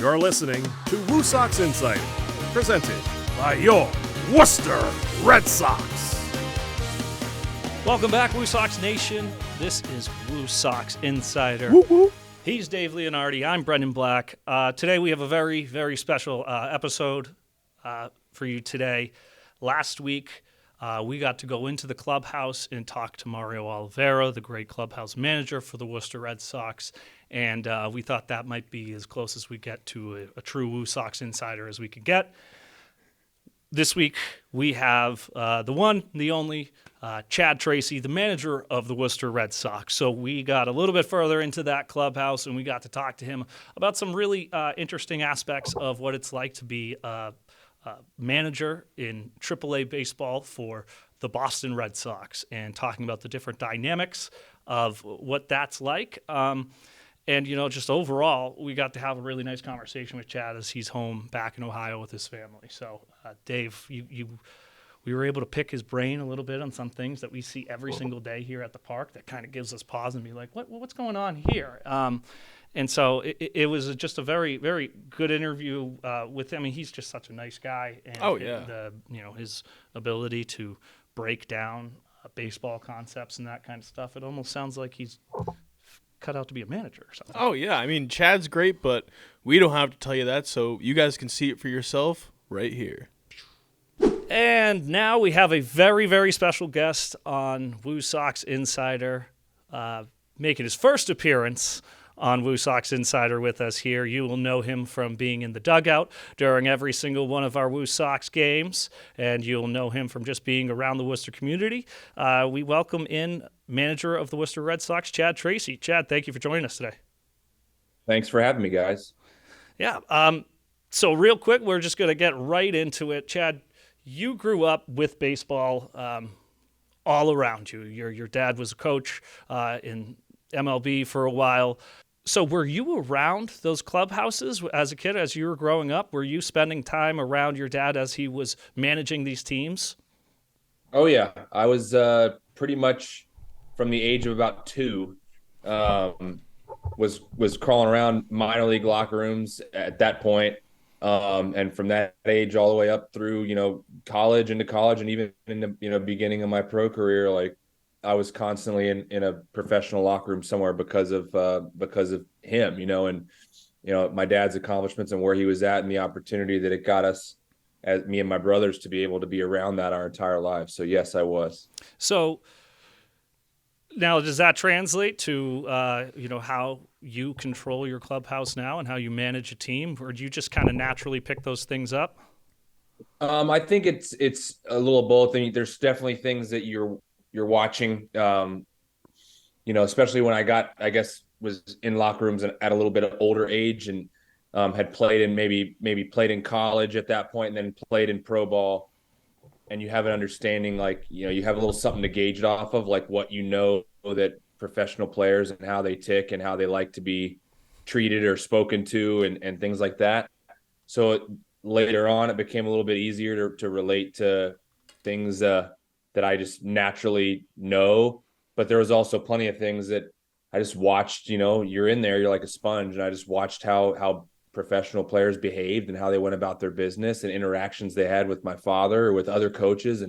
You're listening to WooSox Insider, presented by your Worcester Red Sox. Welcome back, WooSox Nation. This is WooSox Insider. Woo woo. He's Dave Leonardi. I'm Brendan Black. Today we have a very, very special episode for you today. Last week, we got to go into the clubhouse and talk to Mario Oliveira, the great clubhouse manager for the Worcester Red Sox. And we thought that might be as close as we get to a true WooSox Insider as we could get. This week, we have the one, the only, Chad Tracy, the manager of the Worcester Red Sox. So we got a little bit further into that clubhouse, and we got to talk to him about some really interesting aspects of what it's like to be a manager in AAA baseball for the Boston Red Sox, and talking about the different dynamics of what that's like. And, you know, just overall, we got to have a really nice conversation with Chad as he's home back in Ohio with his family. So, Dave, we were able to pick his brain a little bit on some things that we see every single day here at the park that kind of gives us pause and be like, what's going on here? And so it was just a very, very good interview with him. I mean, he's just such a nice guy. And, his ability to break down baseball concepts and that kind of stuff, it almost sounds like he's cut out to be a manager or something. Oh, yeah. I mean, Chad's great, but we don't have to tell you that, so you guys can see it for yourself right here. And now we have a very, very special guest on WooSox Insider, making his first appearance on WooSox Insider with us here. You will know him from being in the dugout during every single one of our WooSox games, and you'll know him from just being around the Worcester community. We welcome in manager of the Worcester Red Sox, Chad Tracy. Chad, thank you for joining us today. Thanks for having me, guys. Yeah. So real quick, we're just going to get right into it. Chad, you grew up with baseball all around you. Your dad was a coach in MLB for a while. So were you around those clubhouses as a kid, as you were growing up? Were you spending time around your dad as he was managing these teams? Oh, yeah. I was pretty much from the age of about 2, was crawling around minor league locker rooms at that point. And from that age all the way up through, college, and even in the, beginning of my pro career, like I was constantly in a professional locker room somewhere because of him, and, my dad's accomplishments and where he was at and the opportunity that it got us, as me and my brothers, to be able to be around that our entire lives. So yes, I was. So now, does that translate to, how you control your clubhouse now and how you manage a team, or do you just kind of naturally pick those things up? I think it's a little of both. And there's definitely things that you're watching, especially when was in locker rooms at a little bit of older age and had played in maybe played in college at that point and then played in pro ball. And you have an understanding, you have a little something to gauge it off of, like what that professional players and how they tick and how they like to be treated or spoken to and things like that. So later on, it became a little bit easier to relate to things that I just naturally know. But there was also plenty of things that I just watched, you're in there, you're like a sponge. And I just watched how professional players behaved and how they went about their business and interactions they had with my father or with other coaches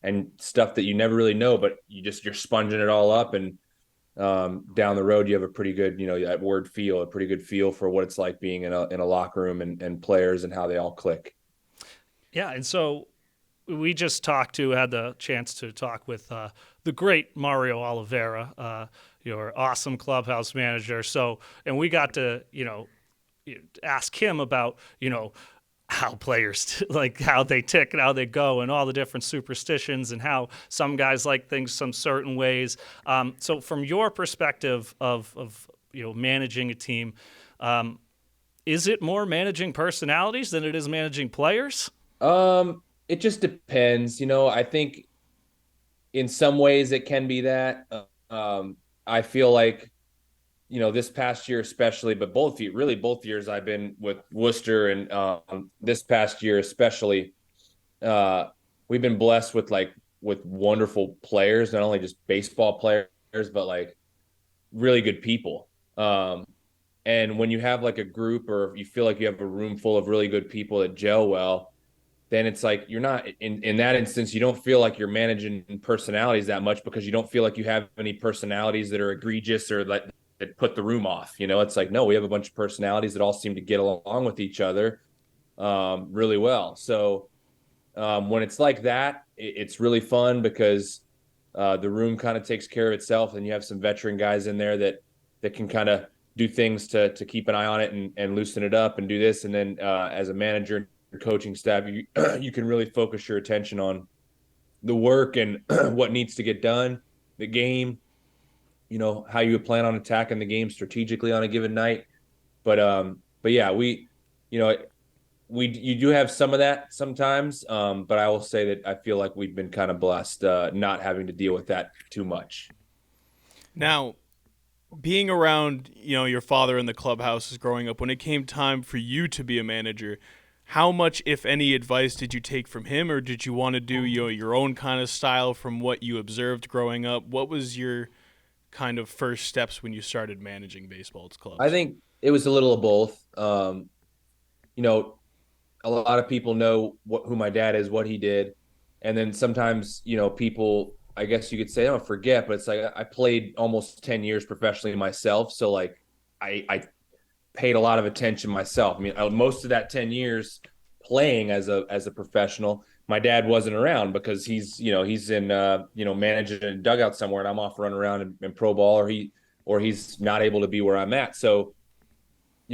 and stuff that you never really know, but you're sponging it all up. And down the road, you have a pretty good, that word feel, a pretty good feel for what it's like being in a locker room and players and how they all click. Yeah. And so we just had the chance to talk with the great Mario Oliveira, your awesome clubhouse manager. So, and we got to, ask him about, how players, like how they tick and how they go and all the different superstitions and how some guys like things some certain ways. So from your perspective of managing a team, is it more managing personalities than it is managing players? It just depends. I think in some ways it can be that. I feel like, this past year especially, but both years I've been with Worcester, and this past year especially, we've been blessed with wonderful players, not only just baseball players, but really good people. And when you have like a group, or you feel like you have a room full of really good people that gel well, then it's like you're not in that instance, you don't feel like you're managing personalities that much, because you don't feel like you have any personalities that are egregious or like that put the room off. It's like, no, we have a bunch of personalities that all seem to get along with each other really well. So when it's like that, it's really fun, because the room kind of takes care of itself, and you have some veteran guys in there that can kind of do things to keep an eye on it and loosen it up and do this. And then as a manager and coaching staff, you you can really focus your attention on the work and what needs to get done, the game, how you plan on attacking the game strategically on a given night. But yeah, you know you do have some of that sometimes, but I will say that I feel like we've been kind of blessed not having to deal with that too much. Now, being around, your father in the clubhouses growing up, when it came time for you to be a manager, how much, if any, advice did you take from him, or did you want to do your own kind of style from what you observed growing up? What was your kind of first steps when you started managing baseball clubs? I think it was a little of both. You know, a lot of people know who my dad is, what he did, and then sometimes people, I guess you could say, I don't forget, but it's like I played almost 10 years professionally myself, so like I paid a lot of attention myself. I mean, most of that 10 years playing as a professional, my dad wasn't around, because he's in managing a dugout somewhere, and I'm off running around in pro ball, or he's not able to be where I'm at. So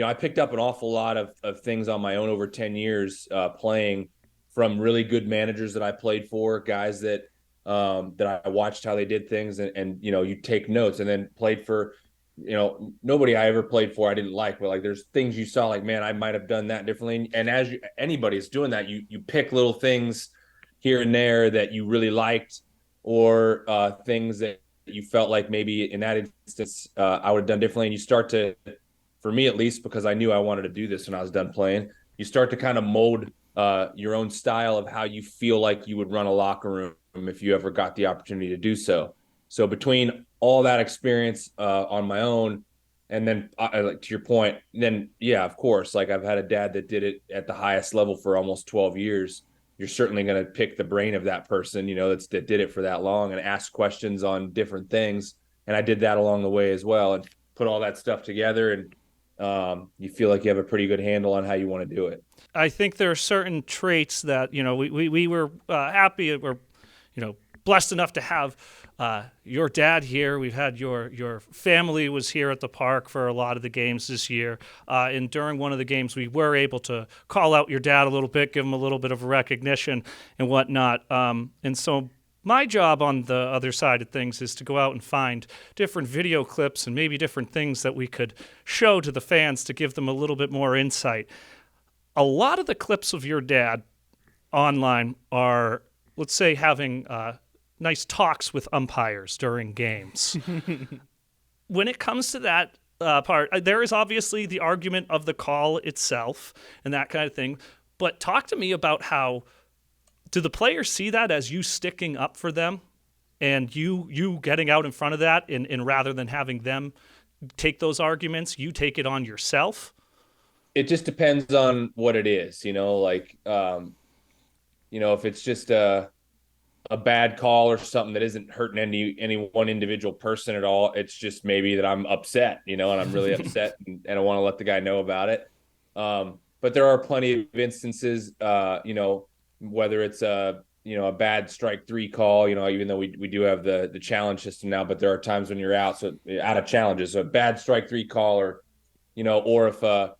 I picked up an awful lot of things on my own over 10 years playing, from really good managers that I played for, guys that I watched how they did things, and you take notes. And then played for, nobody I ever played for I didn't like, but like there's things you saw like, man, I might have done that differently. And as anybody's doing that, you pick little things here and there that you really liked, or things that you felt like maybe in that instance I would have done differently. And you start to, for me at least, because I knew I wanted to do this when I was done playing, you start to kind of mold your own style of how you feel like you would run a locker room if you ever got the opportunity to do so. So between all that experience on my own, and then like to your point, then yeah, of course, like I've had a dad that did it at the highest level for almost 12 years. You're certainly going to pick the brain of that person, that did it for that long, and ask questions on different things. And I did that along the way as well, and put all that stuff together, and you feel like you have a pretty good handle on how you want to do it. I think there are certain traits that we were happy, or blessed enough to have your dad here. We've had your family was here at the park for a lot of the games this year, and during one of the games we were able to call out your dad a little bit, give him a little bit of recognition and whatnot. And so my job on the other side of things is to go out and find different video clips and maybe different things that we could show to the fans to give them a little bit more insight. A lot of the clips of your dad online are, let's say, having nice talks with umpires during games. When it comes to that part, there is obviously the argument of the call itself and that kind of thing. But talk to me about how, do the players see that as you sticking up for them and you getting out in front of that, and rather than having them take those arguments, you take it on yourself? It just depends on what it is, like, if it's just a bad call or something that isn't hurting any one individual person at all. It's just maybe that I'm upset, and I'm really upset, and I want to let the guy know about it. But there are plenty of instances, whether it's a bad strike three call, even though we do have the challenge system now, but there are times when you're out of challenges. So a bad strike three call, or if a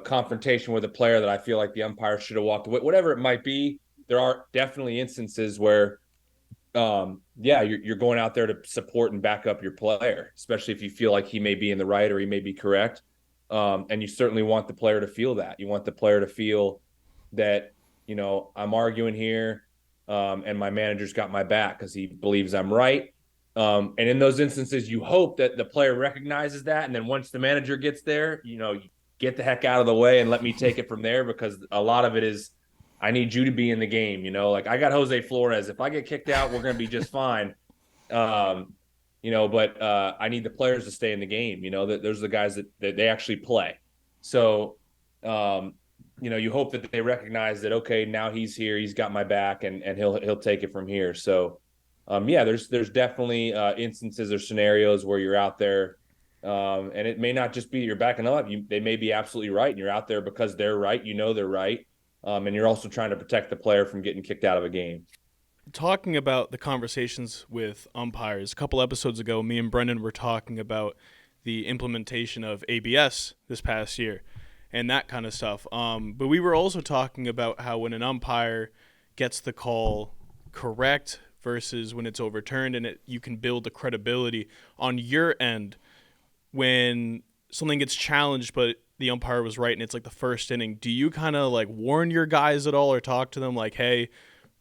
confrontation with a player that I feel like the umpire should have walked away, whatever it might be. There are definitely instances where, you're going out there to support and back up your player, especially if you feel like he may be in the right or he may be correct. And you certainly want the player to feel that. You want the player to feel that, I'm arguing here, and my manager's got my back because he believes I'm right. And in those instances, you hope that the player recognizes that. And then once the manager gets there, you get the heck out of the way and let me take it from there, because a lot of it is, I need you to be in the game. Like I got Jose Flores. If I get kicked out, we're going to be just fine. but I need the players to stay in the game. That those are the guys that they actually play. So, you hope that they recognize that, okay, now he's here, he's got my back, and he'll take it from here. So, yeah, there's definitely instances or scenarios where you're out there, and it may not just be you're backing them up. They may be absolutely right, and you're out there because they're right. They're right, and you're also trying to protect the player from getting kicked out of a game. Talking about the conversations with umpires, a couple episodes ago, me and Brendan were talking about the implementation of ABS this past year and that kind of stuff. But we were also talking about how when an umpire gets the call correct versus when it's overturned, and you can build the credibility on your end when something gets challenged, but the umpire was right and it's like the first inning. Do you kind of like warn your guys at all or talk to them like, hey,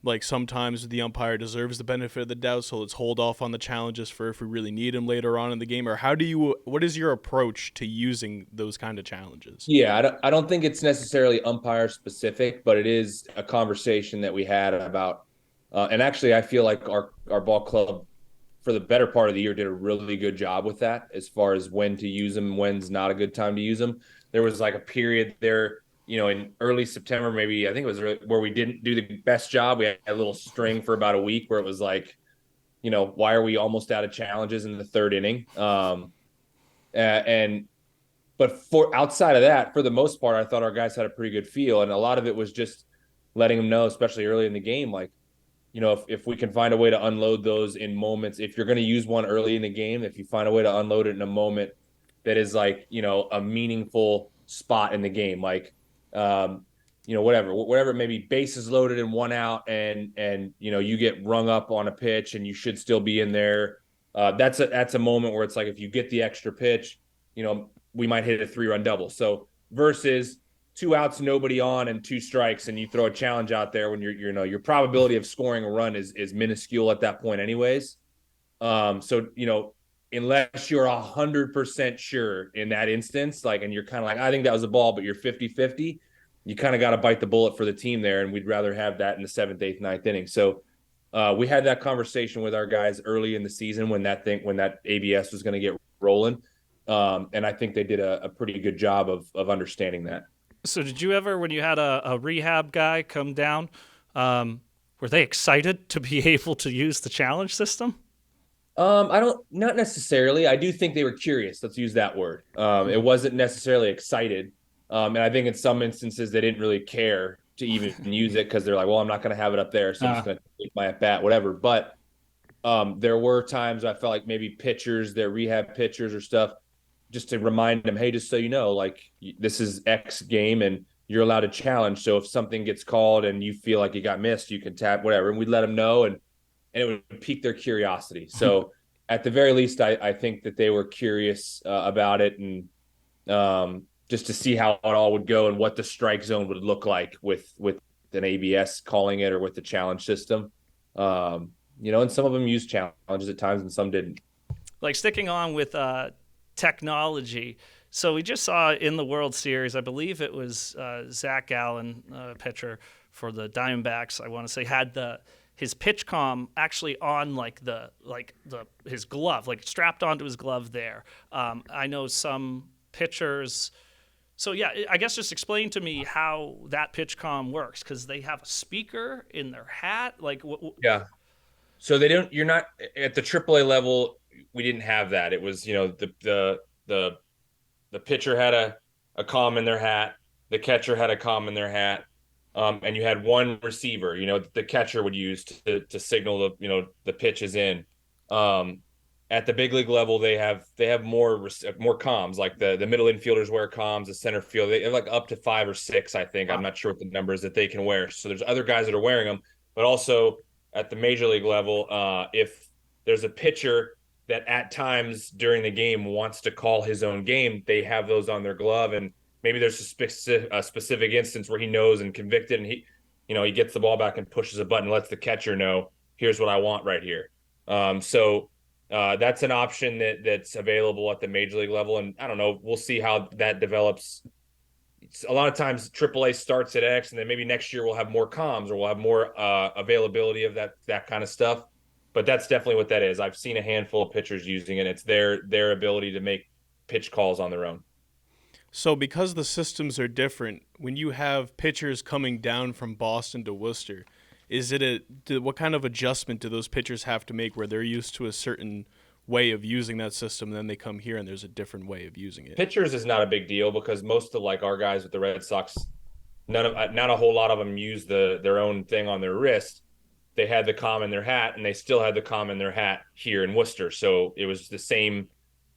like sometimes the umpire deserves the benefit of the doubt, so let's hold off on the challenges for if we really need him later on in the game? Or what is your approach to using those kind of challenges? Yeah, I don't think it's necessarily umpire specific, but it is a conversation that we had about, and actually I feel like our ball club for the better part of the year did a really good job with that as far as when to use them, when's not a good time to use them. There was like a period there, in early September, maybe I think it was where we didn't do the best job. We had a little string for about a week where it was like, why are we almost out of challenges in the third inning? But for outside of that, for the most part, I thought our guys had a pretty good feel, and a lot of it was just letting them know, especially early in the game, like, if we can find a way to unload those in moments, if you're going to use one early in the game, if you find a way to unload it in a moment that is like, a meaningful spot in the game, like, whatever, maybe bases loaded and one out, and you get rung up on a pitch and you should still be in there. That's a moment where it's like, if you get the extra pitch, we might hit a 3-run double. So versus 2 outs, nobody on, and 2 strikes, and you throw a challenge out there when your probability of scoring a run is minuscule at that point anyways. So, unless you're 100% sure in that instance, like, and you're kind of like, I think that was a ball, but you're 50-50, you kind of got to bite the bullet for the team there. And we'd rather have that in the 7th, 8th, 9th inning. So we had that conversation with our guys early in the season when that ABS was going to get rolling. And I think they did a pretty good job of understanding that. So did you ever, when you had a rehab guy come down, were they excited to be able to use the challenge system? Not necessarily. I do think they were curious. Let's use that word. It wasn't necessarily excited. And I think in some instances they didn't really care to even use it because they're like, well, I'm not going to have it up there, so I'm just going to take my at bat, whatever. But there were times I felt like maybe pitchers, their rehab pitchers or stuff, just to remind them, hey, just so you know, like, this is X game and you're allowed to challenge. So if something gets called and you feel like it got missed, you can tap whatever. And we'd let them know, and it would pique their curiosity. So at the very least, I think that they were curious about it, and just to see how it all would go and what the strike zone would look like with an ABS calling it or with the challenge system. And some of them used challenges at times and some didn't. Like, sticking on with technology. So we just saw in the World Series, I believe it was Zach Gallen, pitcher for the Diamondbacks, I want to say, had his pitch comm actually on his glove, like strapped onto his glove there. I know some pitchers. So yeah, I guess just explain to me how that pitch comm works, because they have a speaker in their hat. Yeah. So you're not at the AAA level. We didn't have that. It was, the pitcher had a comm in their hat. The catcher had a comm in their hat. And you had one receiver, the catcher would use to signal the pitch is in. At the big league level, they have more comms. Like the middle infielders wear comms, the center field, they have like up to 5 or 6, I think. Wow. I'm not sure what the number is that they can wear. So there's other guys that are wearing them, but also at the major league level, if there's a pitcher that at times during the game wants to call his own game, they have those on their glove. And maybe there's a specific instance where he knows and convicted, and he gets the ball back and pushes a button, lets the catcher know, here's what I want right here. So that's an option that's available at the major league level. And I don't know, we'll see how that develops. A lot of times AAA starts at X, and then maybe next year we'll have more comms or we'll have more availability of that kind of stuff. but that's definitely what that is. I've seen a handful of pitchers using it. It's their ability to make pitch calls on their own. So because the systems are different, when you have pitchers coming down from Boston to Worcester, what kind of adjustment do those pitchers have to make where they're used to a certain way of using that system, and then they come here and there's a different way of using it? Pitchers is not a big deal because most of like our guys with the Red Sox, not a whole lot of them use their own thing on their wrist. They had the comm in their hat, and they still had the comm in their hat here in Worcester. So it was the same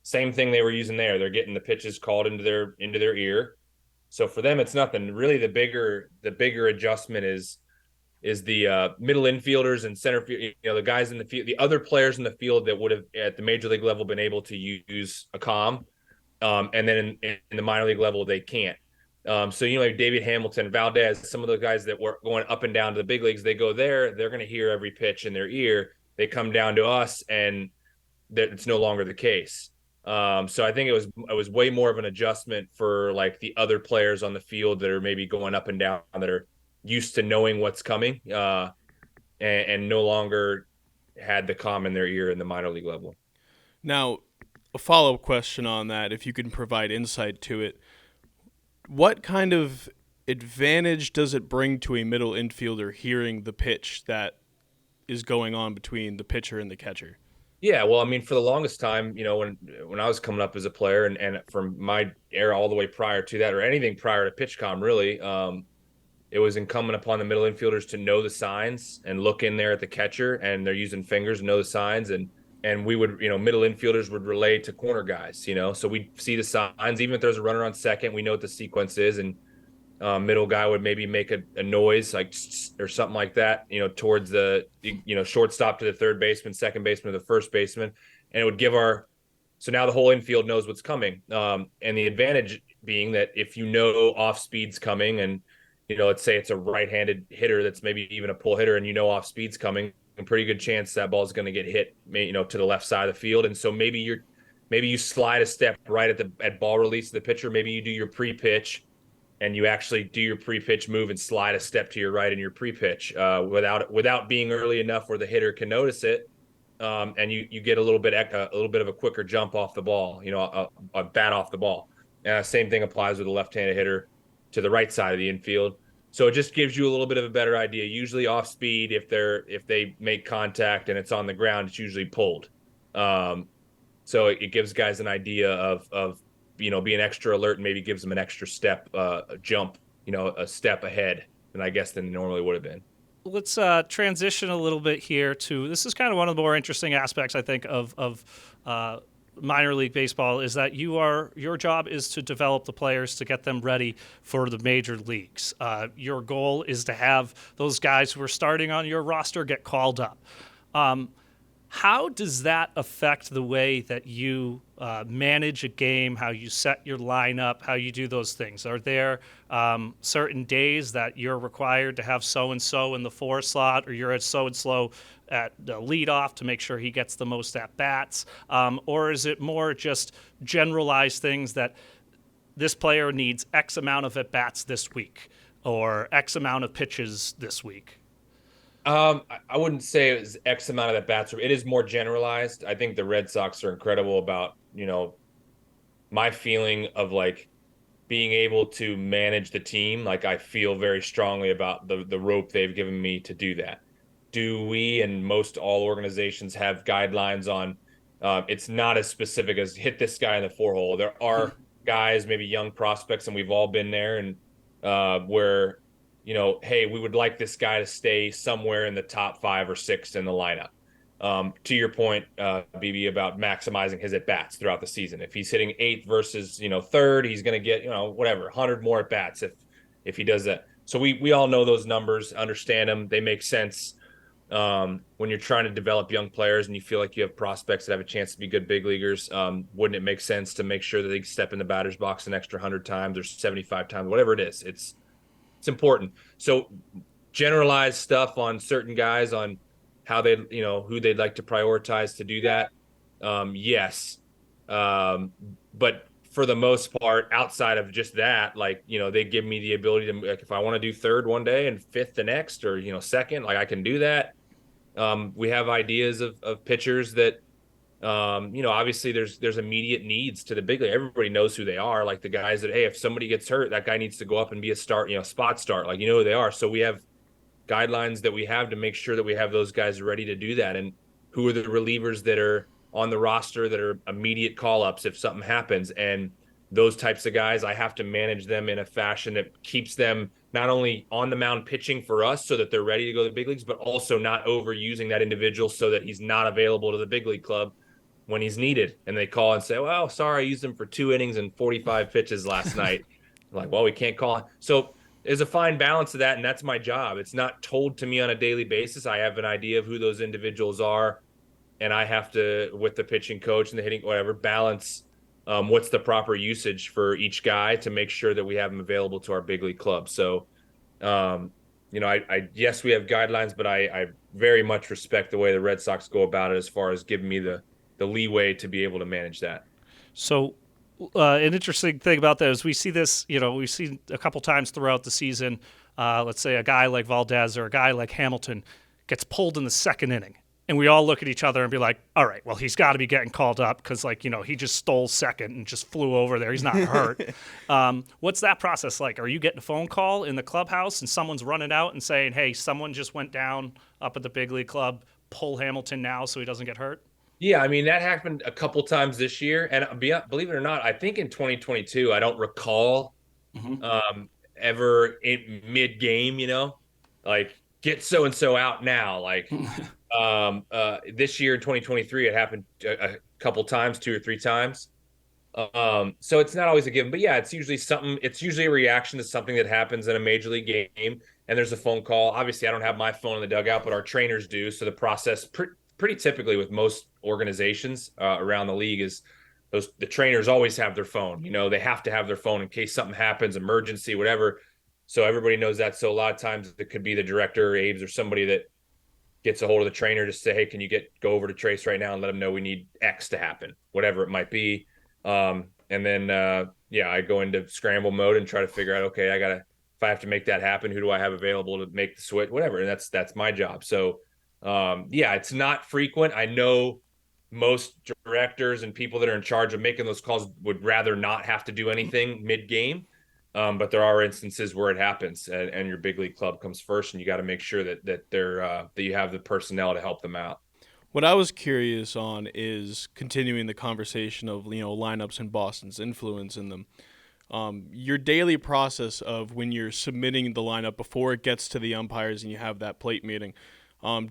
thing they were using there. They're getting the pitches called into their ear. So for them, it's nothing. Really, the bigger adjustment is the middle infielders and center field. You know, the guys in the field, the other players in the field that would have at the major league level been able to use a comm, and then in the minor league level they can't. So like David Hamilton, Valdez, some of the guys that were going up and down to the big leagues, they go there, they're going to hear every pitch in their ear. They come down to us, and that it's no longer the case. So I think it was way more of an adjustment for like the other players on the field that are maybe going up and down, that are used to knowing what's coming, and no longer had the comm in their ear in the minor league level. Now, a follow-up question on that, if you can provide insight to it, what kind of advantage does it bring to a middle infielder hearing the pitch that is going on between the pitcher and the catcher? Yeah, well, I mean, for the longest time, when I was coming up as a player, and from my era all the way prior to that, or anything prior to PitchCom, really, it was incumbent upon the middle infielders to know the signs and look in there at the catcher, and they're using fingers to know the signs, and we would, middle infielders would relay to corner guys, so we'd see the signs. Even if there's a runner on second, we know what the sequence is, and middle guy would maybe make a noise like or something like that, towards the shortstop to the third baseman, second baseman to the first baseman, and it would give so now the whole infield knows what's coming. And the advantage being that if off speed's coming, and let's say it's a right-handed hitter that's maybe even a pull hitter, and off speed's coming, a pretty good chance that ball's going to get hit, to the left side of the field. And so maybe you slide a step right at ball release of the pitcher. Maybe you do your pre-pitch, and you actually do your pre-pitch move and slide a step to your right in your pre-pitch, without being early enough where the hitter can notice it, and you get a little bit of a quicker jump off the ball, a bat off the ball. Same thing applies with a left-handed hitter to the right side of the infield. So it just gives you a little bit of a better idea. Usually off speed, if they make contact and it's on the ground, it's usually pulled. So it gives guys an idea of being extra alert, and maybe gives them an extra step, a jump, a step ahead than they normally would have been. Let's transition a little bit here to, this is kind of one of the more interesting aspects, I think, of minor league baseball, is that your job is to develop the players to get them ready for the major leagues. Your goal is to have those guys who are starting on your roster get called up. How does that affect the way that you manage a game, how you set your lineup, how you do those things? Are there certain days that you're required to have so-and-so in the 4 slot, or you're at so-and-so at the leadoff to make sure he gets the most at-bats? Or is it more just generalized things that this player needs X amount of at-bats this week, or X amount of pitches this week? I wouldn't say it was X amount of at bats. It is more generalized. I think the Red Sox are incredible about, my feeling of like being able to manage the team. Like, I feel very strongly about the rope they've given me to do that. Do we, and most all organizations, have guidelines on, it's not as specific as hit this guy in the 4-hole. There are guys, maybe young prospects, and we've all been there, and where, hey, we would like this guy to stay somewhere in the top 5 or 6 in the lineup. To your point, BB, about maximizing his at-bats throughout the season. If he's hitting 8th versus, 3rd, he's going to get, whatever, 100 more at-bats if he does that. So we all know those numbers, understand them. They make sense. When you're trying to develop young players and you feel like you have prospects that have a chance to be good big leaguers, wouldn't it make sense to make sure that they step in the batter's box an extra 100 times or 75 times, whatever it is? It's important. So generalized stuff on certain guys, on how they, who they'd like to prioritize to do that. Yes. But for the most part, outside of just that, like, they give me the ability to, like, if I want to do 3rd one day and 5th the next, or, 2nd, like, I can do that. We have ideas of pitchers that, obviously there's immediate needs to the big league. Everybody knows who they are. Like the guys that, hey, if somebody gets hurt, that guy needs to go up and be a start, spot start. Like, who they are. So we have guidelines that we have to make sure that we have those guys ready to do that. And who are the relievers that are on the roster that are immediate call ups if something happens. And those types of guys, I have to manage them in a fashion that keeps them not only on the mound pitching for us so that they're ready to go to the big leagues, but also not overusing that individual so that he's not available to the big league club when he's needed. And they call and say, well, sorry, I used him for 2 innings and 45 pitches last night. Like, well, we can't call him. So there's a fine balance of that, and that's my job. It's not told to me on a daily basis. I have an idea of who those individuals are, and I have to, with the pitching coach and the hitting, whatever, balance what's the proper usage for each guy to make sure that we have them available to our big league club. So, yes, we have guidelines, but I very much respect the way the Red Sox go about it as far as giving me the leeway to be able to manage that. So an interesting thing about that is we see this, we've seen a couple times throughout the season, let's say a guy like Valdez or a guy like Hamilton gets pulled in the second inning. And we all look at each other and be like, all right, well, he's got to be getting called up because, he just stole second and just flew over there. He's not hurt. What's that process like? Are you getting a phone call in the clubhouse and someone's running out and saying, hey, someone just went down up at the big league club, pull Hamilton now so he doesn't get hurt? Yeah, I mean, that happened a couple times this year. And believe it or not, I think in 2022, I don't recall ever in mid-game, like get so-and-so out now. Like this year in 2023, it happened a couple times, 2 or 3 times. So it's not always a given. But yeah, it's usually a reaction to something that happens in a major league game. And there's a phone call. Obviously, I don't have my phone in the dugout, but our trainers do. So the process pretty typically with most organizations around the league is the trainers always have their phone. They have to have their phone in case something happens, emergency, whatever. So everybody knows that. So a lot of times it could be the director, Abe's, or somebody that gets a hold of the trainer to say, hey, can you go over to Trace right now and let him know we need X to happen, whatever it might be. And then I go into scramble mode and try to figure out, okay, if I have to make that happen, who do I have available to make the switch, whatever. And that's my job. So it's not frequent. I know most directors and people that are in charge of making those calls would rather not have to do anything mid-game. But there are instances where it happens and your big league club comes first and you got to make sure that that you have the personnel to help them out. What I was curious on is continuing the conversation of, lineups and Boston's influence in them. Your daily process of when you're submitting the lineup before it gets to the umpires and you have that plate meeting,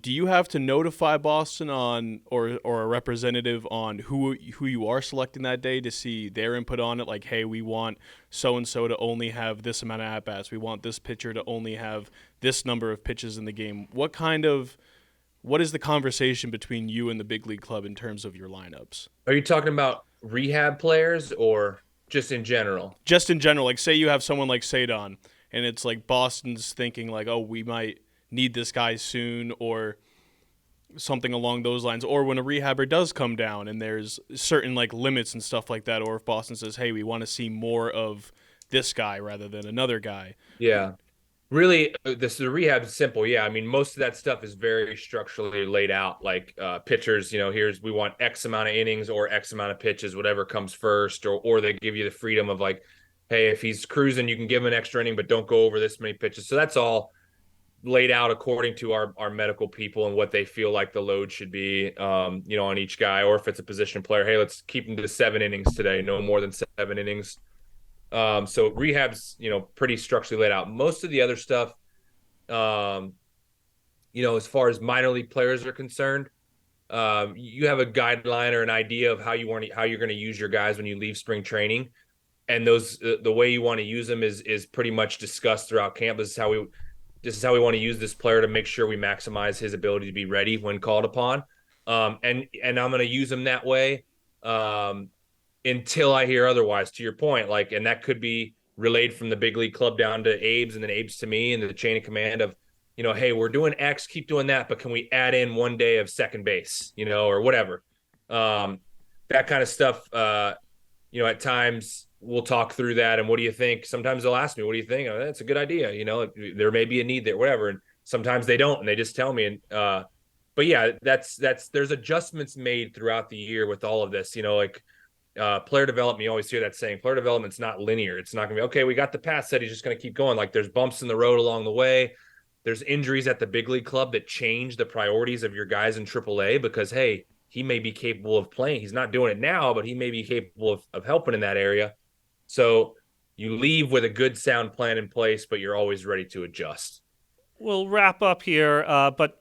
do you have to notify Boston on or a representative on who you are selecting that day to see their input on it? Like, hey, we want so-and-so to only have this amount of at-bats. We want this pitcher to only have this number of pitches in the game. What is the conversation between you and the big league club in terms of your lineups? Are you talking about rehab players or just in general? Just in general. Like, say you have someone like Sadon, and it's like Boston's thinking like, oh, we might need this guy soon or something along those lines. Or when a rehabber does come down and there's certain like limits and stuff like that. Or if Boston says, hey, we want to see more of this guy rather than another guy. Yeah. Really, the rehab is simple. Yeah, I mean, most of that stuff is very structurally laid out. Like pitchers, we want X amount of innings or X amount of pitches, whatever comes first, or they give you the freedom of like, hey, if he's cruising, you can give him an extra inning, but don't go over this many pitches. So that's all laid out according to our medical people and what they feel like the load should be, on each guy. Or if it's a position player, hey, let's keep him to 7 innings today, no more than 7 innings. So rehab's, pretty structurally laid out. Most of the other stuff, as far as minor league players are concerned, you have a guideline or an idea of how you're going to use your guys when you leave spring training. And those, the way you want to use them is pretty much discussed throughout camp. This is how we want to use this player to make sure we maximize his ability to be ready when called upon. And I'm going to use him that way. Until I hear otherwise, to your point, and that could be relayed from the big league club down to Abe's and then Abe's to me and the chain of command of, hey, we're doing X, keep doing that, but can we add in 1 day of second base, or whatever. That kind of stuff, at times we'll talk through that. And what do you think? Sometimes they'll ask me, what do you think? Oh, that's a good idea. There may be a need there, whatever. And sometimes they don't, and they just tell me. And, but yeah, that's there's adjustments made throughout the year with all of this. Like player development, you always hear that saying, player development's not linear. It's not gonna be okay, we got the pass set, he's just gonna keep going. Like there's bumps in the road along the way. There's injuries at the big league club that change the priorities of your guys in AAA because, hey, he may be capable of playing. He's not doing it now, but he may be capable of helping in that area. So you leave with a good sound plan in place, but you're always ready to adjust. We'll wrap up here, but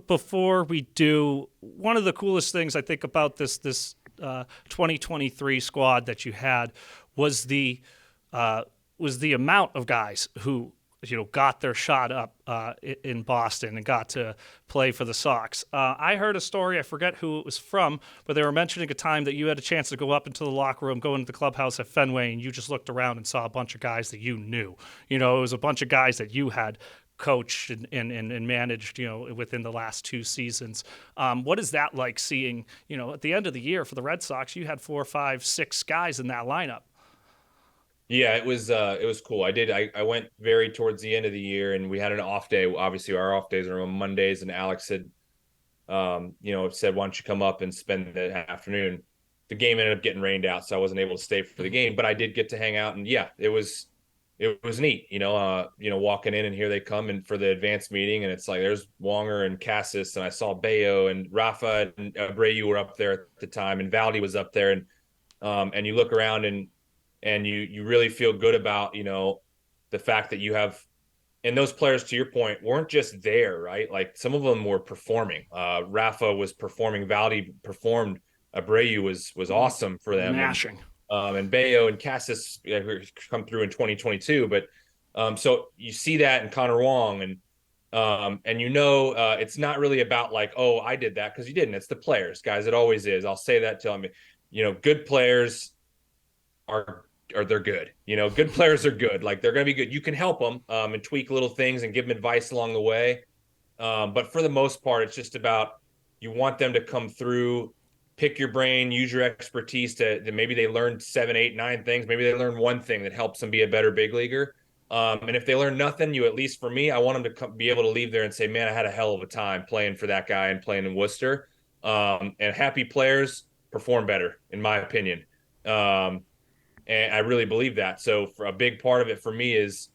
before we do, one of the coolest things I think about this 2023 squad that you had was the amount of guys who got their shot up in Boston and got to play for the Sox. I heard a story, I forget who it was from, but they were mentioning a time that you had a chance to go up into the locker room, go into the clubhouse at Fenway, and you just looked around and saw a bunch of guys that you knew. It was a bunch of guys that you had coached and managed, within the last 2 seasons. What is that like seeing, at the end of the year for the Red Sox, you had 4, 5, 6 guys in that lineup? Yeah, it was cool. I went very towards the end of the year, and we had an off day. Obviously, our off days are on Mondays, and Alex had, said, "Why don't you come up and spend the afternoon?" The game ended up getting rained out, so I wasn't able to stay for the game. But I did get to hang out, and yeah, it was neat. Walking in, and here they come and for the advanced meeting, and it's like there's Wonger and Cassis, and I saw Bayo and Rafa and Abreu were up there at the time, and Valdi was up there, and you look around and you really feel good about, the fact that you have, and those players, to your point, weren't just there, right? Like some of them were performing. Rafa was performing, Valdi performed, Abreu was awesome for them. Mashing. And Bayo and Cassis come through in 2022. But so you see that in Connor Wong, and it's not really about like, oh, I did that, because you didn't. It's the players, guys. It always is. I'll say that till good players are they're good. Good players are good. Like they're going to be good. You can help them and tweak little things and give them advice along the way. But for the most part, it's just about, you want them to come through, pick your brain, use your expertise to maybe they learned 7, 8, 9 things. Maybe they learn one thing that helps them be a better big leaguer. And if they learn nothing, at least for me, I want them to be able to leave there and say, man, I had a hell of a time playing for that guy and playing in Worcester. And happy players perform better, in my opinion. And I really believe that. So for a big part of it for me is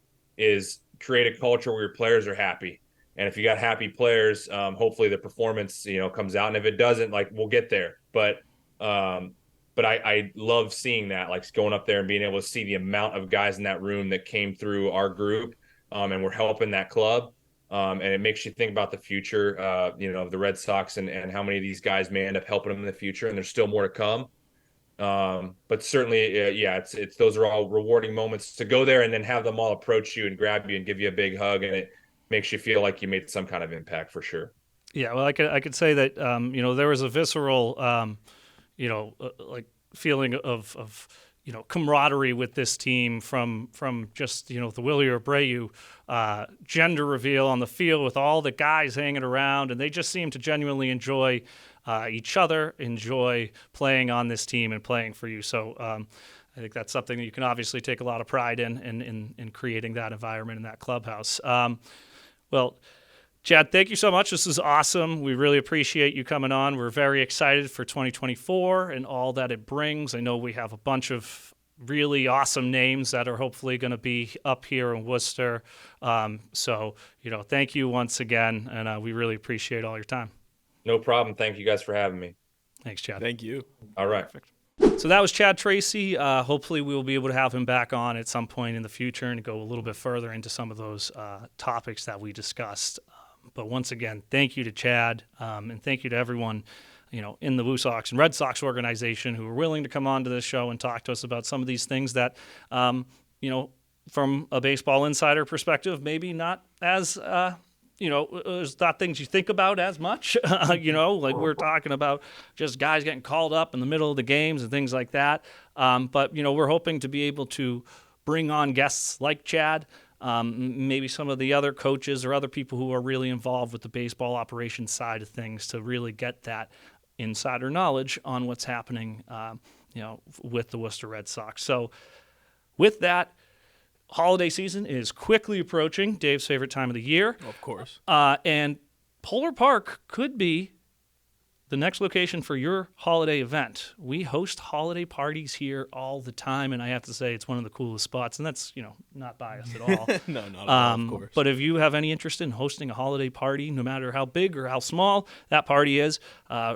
create a culture where your players are happy. And if you got happy players, hopefully the performance, comes out. And if it doesn't, like, we'll get there. But I love seeing that, like going up there and being able to see the amount of guys in that room that came through our group, and we're helping that club. And it makes you think about the future, of the Red Sox and how many of these guys may end up helping them in the future. And there's still more to come. But certainly, it's those are all rewarding moments to go there and then have them all approach you and grab you and give you a big hug, and it makes you feel like you made some kind of impact for sure. Yeah, well, I could say that there was a visceral like feeling of camaraderie with this team from just the Willie Abreu gender reveal on the field with all the guys hanging around, and they just seemed to genuinely enjoy each other, enjoy playing on this team and playing for you. So I think that's something that you can obviously take a lot of pride in creating that environment in that clubhouse. Well, Chad, thank you so much. This is awesome. We really appreciate you coming on. We're very excited for 2024 and all that it brings. I know we have a bunch of really awesome names that are hopefully going to be up here in Worcester. So, thank you once again, and we really appreciate all your time. No problem. Thank you guys for having me. Thanks, Chad. Thank you. All right. Perfect. So that was Chad Tracy. Hopefully we will be able to have him back on at some point in the future and go a little bit further into some of those topics that we discussed. But once again, thank you to Chad, and thank you to everyone, in the WooSox and Red Sox organization who are willing to come on to this show and talk to us about some of these things that, from a baseball insider perspective, maybe not as, there's not things you think about as much, like we're talking about just guys getting called up in the middle of the games and things like that. But, we're hoping to be able to bring on guests like Chad, maybe some of the other coaches or other people who are really involved with the baseball operations side of things to really get that insider knowledge on what's happening, with the Worcester Red Sox. So with that, holiday season is quickly approaching, Dave's favorite time of the year. Of course. And Polar Park could be the next location for your holiday event. We host holiday parties here all the time, and I have to say it's one of the coolest spots, and that's, not biased at all. No, not at all, of course. But if you have any interest in hosting a holiday party, no matter how big or how small that party is,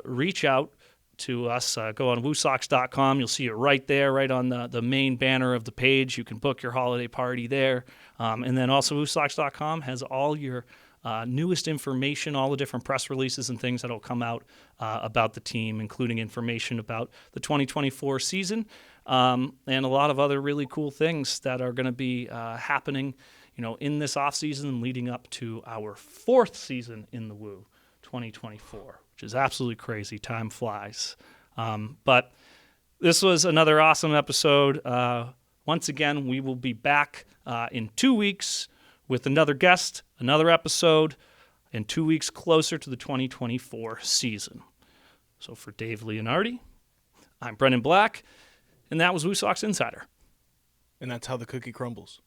reach out to us. Go on WooSox.com. You'll see it right there, right on the main banner of the page. You can book your holiday party there. And then also WooSox.com has all your newest information, all the different press releases and things that will come out about the team, including information about the 2024 season and a lot of other really cool things that are going to be happening, in this offseason and leading up to our 4th season in the Woo, 2024, which is absolutely crazy. Time flies. But this was another awesome episode. Once again, we will be back in 2 weeks with another guest, another episode, and 2 weeks closer to the 2024 season. So for Dave Leonardi, I'm Brendan Black, and that was WooSox Insider. And that's how the cookie crumbles.